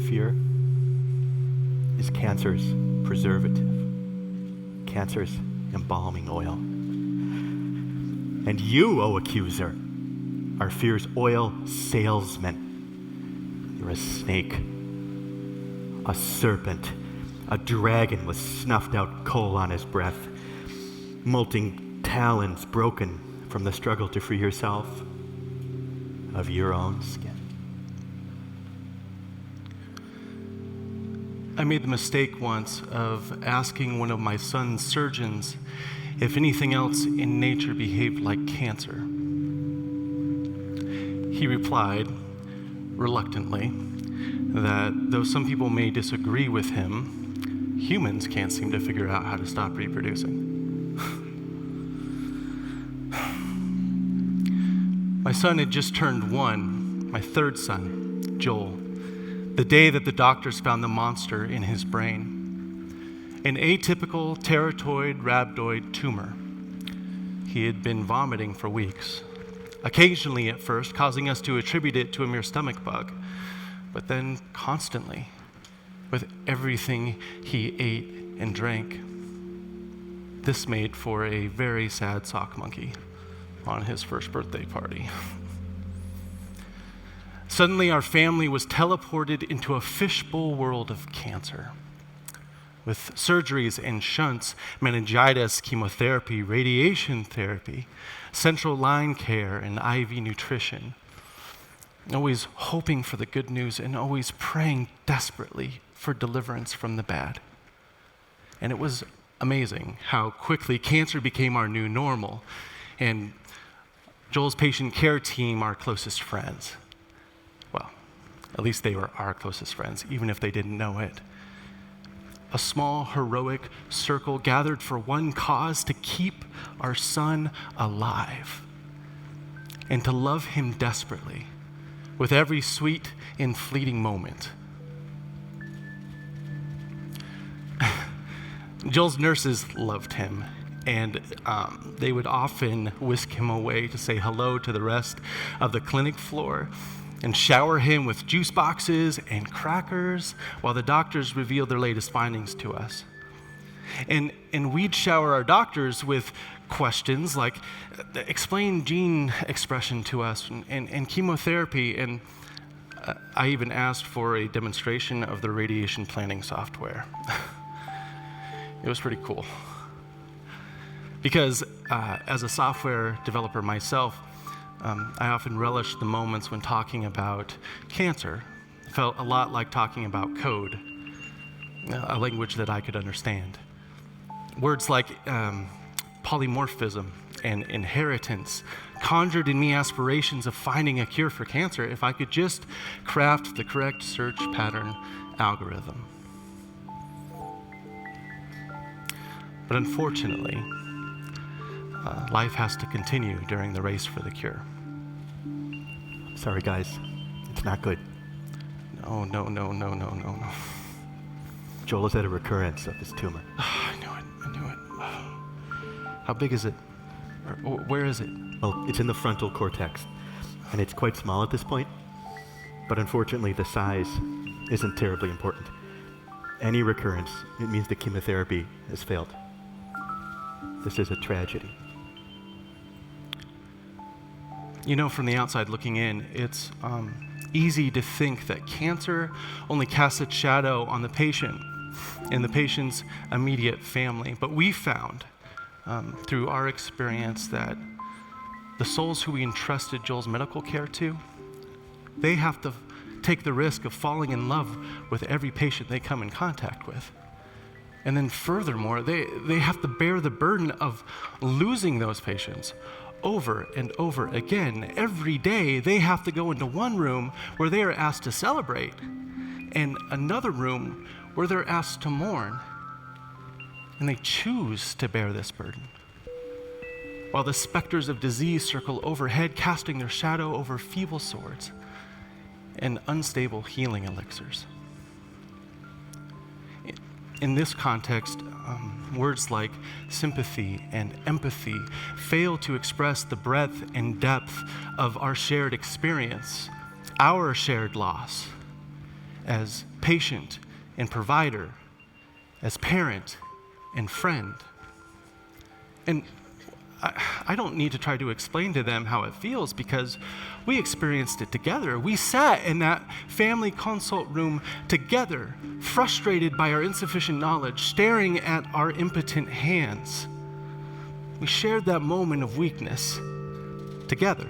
fear is cancer's preservative, cancer's embalming oil. And you, O accuser, are fear's oil salesman. You're a snake, a serpent, a dragon with snuffed out coal on his breath, molting talons broken from the struggle to free yourself of your own skin. I made the mistake once of asking one of my son's surgeons if anything else in nature behaved like cancer. He replied, reluctantly, that though some people may disagree with him, humans can't seem to figure out how to stop reproducing. My son had just turned 1, my third son, Joel, the day that the doctors found the monster in his brain, an atypical teratoid rhabdoid tumor. He had been vomiting for weeks, occasionally at first, causing us to attribute it to a mere stomach bug, but then constantly, with everything he ate and drank. This made for a very sad sock monkey on his first birthday party. Suddenly, our family was teleported into a fishbowl world of cancer, with surgeries and shunts, meningitis, chemotherapy, radiation therapy, central line care, and IV nutrition. Always hoping for the good news and always praying desperately for deliverance from the bad. And it was amazing how quickly cancer became our new normal, and Joel's patient care team, our closest friends. Well, at least they were our closest friends, even if they didn't know it. A small, heroic circle gathered for one cause: to keep our son alive and to love him desperately with every sweet and fleeting moment. Joel's nurses loved him, and they would often whisk him away to say hello to the rest of the clinic floor and shower him with juice boxes and crackers while the doctors revealed their latest findings to us. And we'd shower our doctors with questions like, explain gene expression to us and chemotherapy, and I even asked for a demonstration of the radiation planning software. It was pretty cool. Because as a software developer myself, I often relish the moments when talking about cancer. It felt a lot like talking about code, a language that I could understand. Words like polymorphism and inheritance conjured in me aspirations of finding a cure for cancer if I could just craft the correct search pattern algorithm. But unfortunately, life has to continue during the race for the cure. Sorry, guys. It's not good. No. Joel has had a recurrence of his tumor. I knew it. How big is it? Or where is it? Well, it's in the frontal cortex, and it's quite small at this point, but unfortunately the size isn't terribly important. Any recurrence, it means the chemotherapy has failed. This is a tragedy. You know, from the outside looking in, it's easy to think that cancer only casts its shadow on the patient and the patient's immediate family. But we found through our experience that the souls who we entrusted Joel's medical care to, they have to take the risk of falling in love with every patient they come in contact with. And then furthermore, they have to bear the burden of losing those patients over and over again. Every day, they have to go into one room where they are asked to celebrate and another room where they're asked to mourn. And they choose to bear this burden, while the specters of disease circle overhead, casting their shadow over feeble swords and unstable healing elixirs. In this context, words like sympathy and empathy fail to express the breadth and depth of our shared experience, our shared loss, as patient and provider, as parent and friend. And I don't need to try to explain to them how it feels because we experienced it together. We sat in that family consult room together, frustrated by our insufficient knowledge, staring at our impotent hands. We shared that moment of weakness together.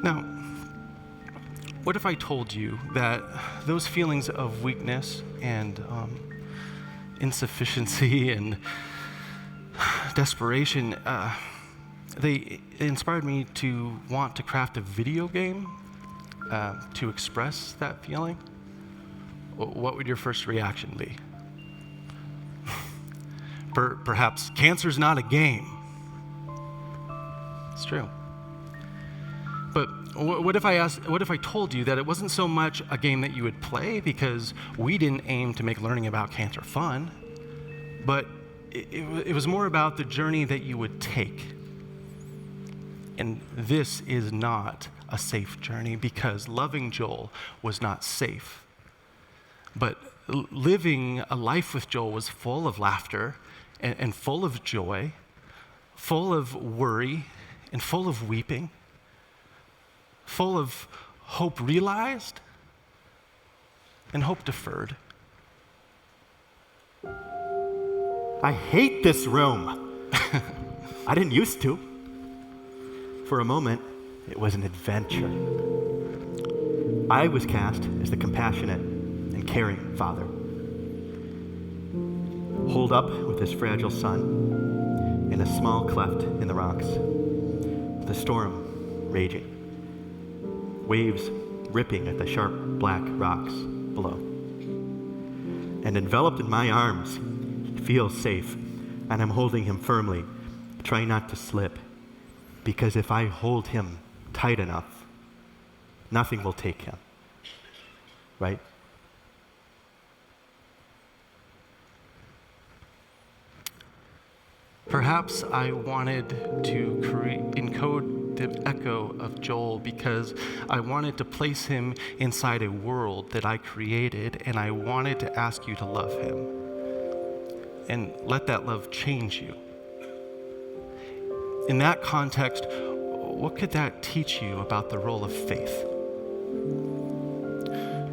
Now, what if I told you that those feelings of weakness and insufficiency and desperation, they inspired me to want to craft a video game to express that feeling? What would your first reaction be? Perhaps cancer's not a game. It's true. But what if I told you that it wasn't so much a game that you would play because we didn't aim to make learning about cancer fun, but it was more about the journey that you would take. And this is not a safe journey because loving Joel was not safe. But living a life with Joel was full of laughter and full of joy, full of worry and full of weeping, full of hope realized and hope deferred. I hate this room. I didn't used to. For a moment, it was an adventure. I was cast as the compassionate and caring father, holed up with his fragile son in a small cleft in the rocks, the storm raging, waves ripping at the sharp black rocks below. And enveloped in my arms, he feels safe, and I'm holding him firmly, trying not to slip, because if I hold him tight enough, nothing will take him, right? Perhaps I wanted to encode the echo of Joel because I wanted to place him inside a world that I created, and I wanted to ask you to love him and let that love change you. In that context, what could that teach you about the role of faith?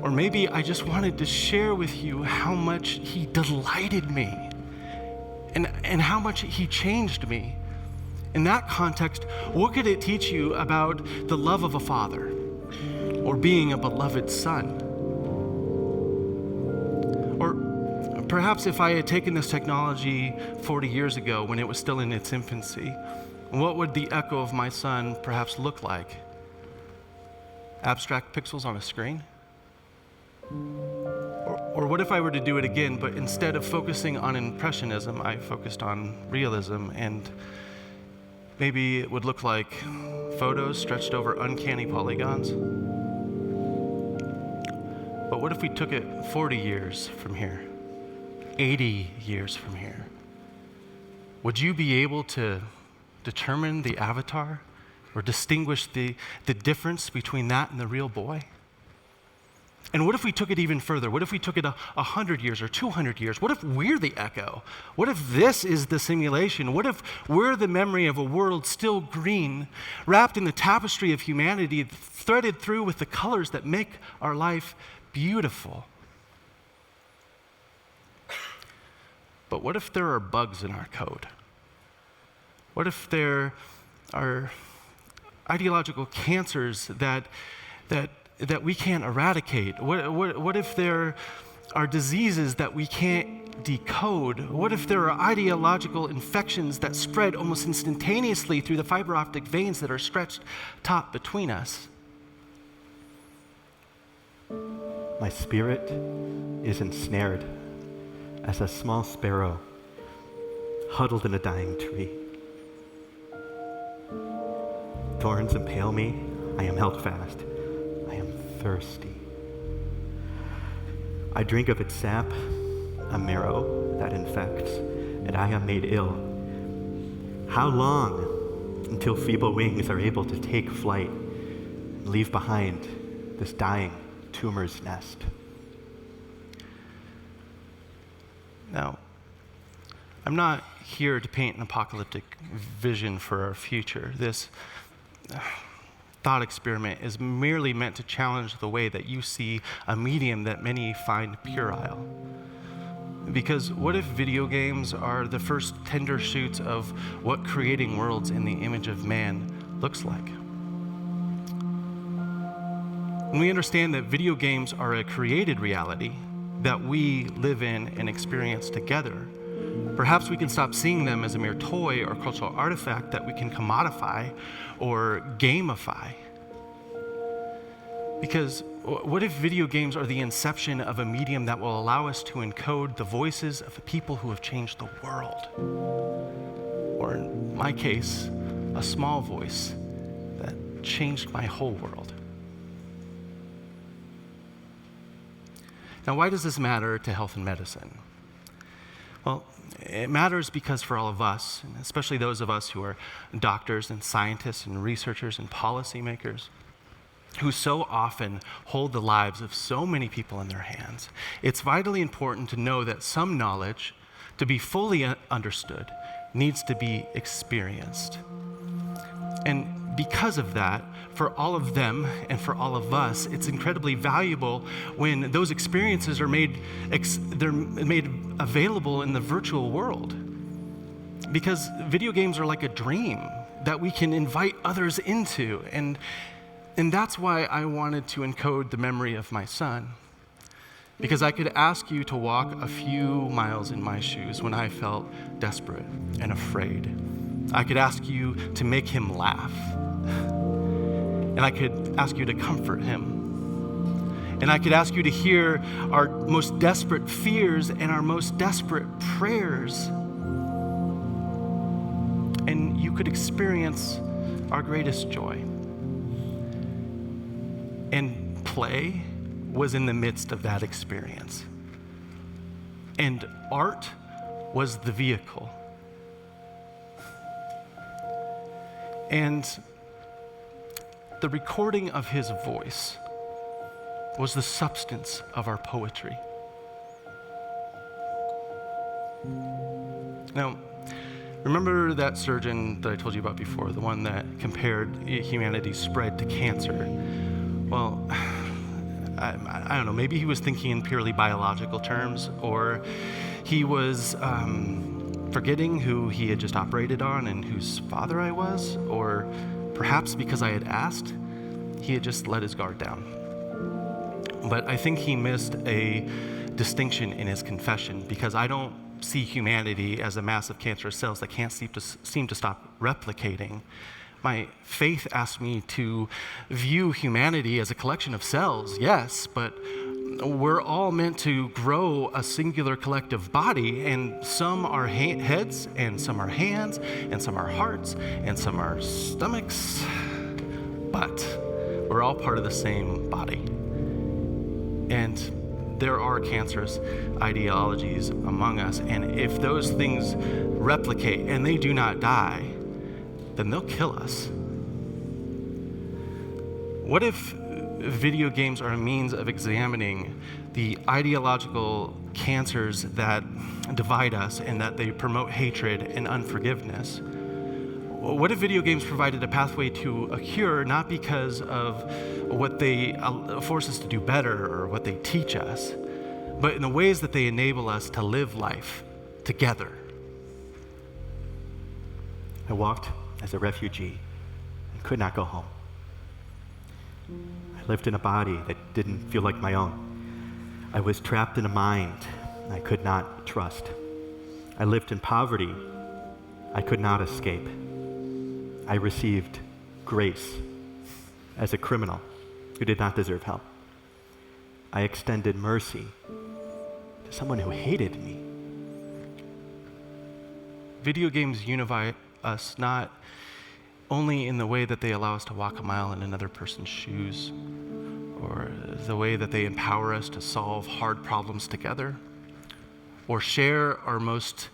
Or maybe I just wanted to share with you how much he delighted me and how much he changed me. In that context, what could it teach you about the love of a father or being a beloved son? Or perhaps if I had taken this technology 40 years ago when it was still in its infancy, what would the echo of my son perhaps look like? Abstract pixels on a screen? Or what if I were to do it again, but instead of focusing on impressionism, I focused on realism, and maybe it would look like photos stretched over uncanny polygons? But what if we took it 40 years from here, 80 years from here? Would you be able to determine the avatar or distinguish the difference between that and the real boy? And what if we took it even further? What if we took it 100 years or 200 years? What if we're the echo? What if this is the simulation? What if we're the memory of a world still green, wrapped in the tapestry of humanity, threaded through with the colors that make our life beautiful? But what if there are bugs in our code? What if there are ideological cancers that we can't eradicate? What if there are diseases that we can't decode? What if there are ideological infections that spread almost instantaneously through the fiber optic veins that are stretched taut between us? My spirit is ensnared as a small sparrow huddled in a dying tree. Thorns impale me, I am held fast. I am thirsty. I drink of its sap, a marrow that infects, and I am made ill. How long until feeble wings are able to take flight and leave behind this dying tumor's nest. Now, I'm not here to paint an apocalyptic vision for our future. This thought experiment is merely meant to challenge the way that you see a medium that many find puerile. Because what if video games are the first tender shoots of what creating worlds in the image of man looks like? When we understand that video games are a created reality that we live in and experience together, perhaps we can stop seeing them as a mere toy or cultural artifact that we can commodify or gamify. Because what if video games are the inception of a medium that will allow us to encode the voices of the people who have changed the world? Or in my case, a small voice that changed my whole world. Now, why does this matter to health and medicine? Well, it matters because for all of us, and especially those of us who are doctors and scientists and researchers and policymakers, who so often hold the lives of so many people in their hands, it's vitally important to know that some knowledge, to be fully understood, needs to be experienced. And because of that, for all of them and for all of us, it's incredibly valuable when those experiences are made available in the virtual world. Because video games are like a dream that we can invite others into. And that's why I wanted to encode the memory of my son. Because I could ask you to walk a few miles in my shoes when I felt desperate and afraid. I could ask you to make him laugh. And I could ask you to comfort him. And I could ask you to hear our most desperate fears and our most desperate prayers. And you could experience our greatest joy. And play was in the midst of that experience. And art was the vehicle. And the recording of his voice was the substance of our poetry. Now, remember that surgeon that I told you about before, the one that compared humanity's spread to cancer? Well, I don't know, maybe he was thinking in purely biological terms, or he was forgetting who he had just operated on and whose father I was, or perhaps because I had asked, he had just let his guard down. But I think he missed a distinction in his confession, because I don't see humanity as a mass of cancerous cells that can't seem to stop replicating. My faith asks me to view humanity as a collection of cells, yes, but we're all meant to grow a singular collective body, and some are heads, and some are hands, and some are hearts, and some are stomachs, but we're all part of the same body. And there are cancerous ideologies among us, and if those things replicate and they do not die, then they'll kill us. What if video games are a means of examining the ideological cancers that divide us and that they promote hatred and unforgiveness? What if video games provided a pathway to a cure, not because of what they force us to do better or what they teach us, but in the ways that they enable us to live life together? I walked as a refugee and could not go home. I lived in a body that didn't feel like my own. I was trapped in a mind I could not trust. I lived in poverty I could not escape. I received grace as a criminal who did not deserve help. I extended mercy to someone who hated me. Video games unify us not only in the way that they allow us to walk a mile in another person's shoes, or the way that they empower us to solve hard problems together, or share our most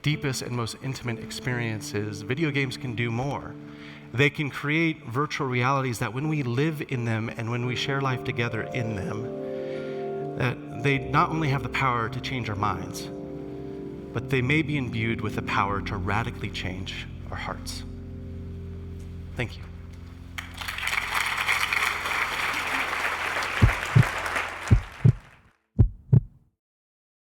deepest and most intimate experiences. Video games can do more. They can create virtual realities that when we live in them and when we share life together in them, that they not only have the power to change our minds, but they may be imbued with the power to radically change our hearts. Thank you.